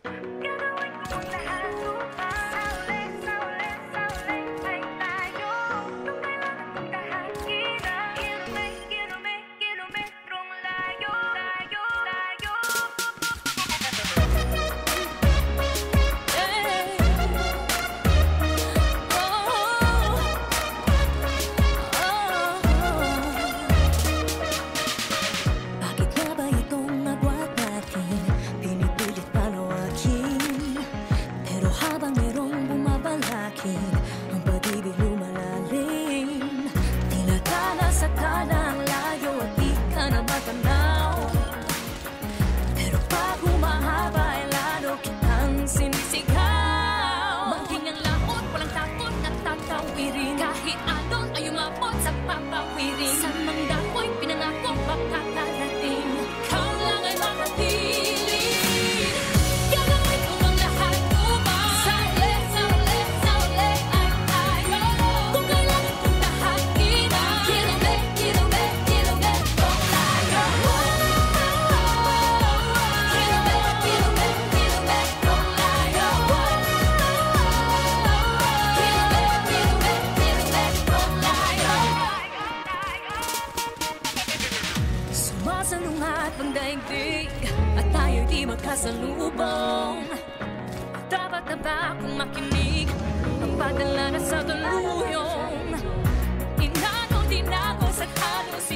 Gagawin ko ang lahat upang sa uli ay tayo. Kung kailangan kong tahakin kilometrong layo, layo, layo. Bakit nga ba itong agwat natin pinipilit palawakin? Pero habang merong bumabalakin, ang pag-ibig lumalalim. Tinatalas at tala ang layo at di ka na matanaw. Pero pag humahaba ay lalo kitang sinisigaw. Manting ang laot, walang takot at tatawirin. Kahit alon ay umabot sa papawirin. Sa mang dako'y pinangako makakarating. Ikaw lang ay makapiling. Gagawin ko ang lahat upang sa uli ay tayo. Kung kailangan kong tahakin kilometrong layo. Kilometrong layo. Kilometrong layo. Sumasalungat ang daigdig at tayo'y di magkasalubong. Dapat na ba akong makinig ang padala na sa daluyong? Inano din ako sa halos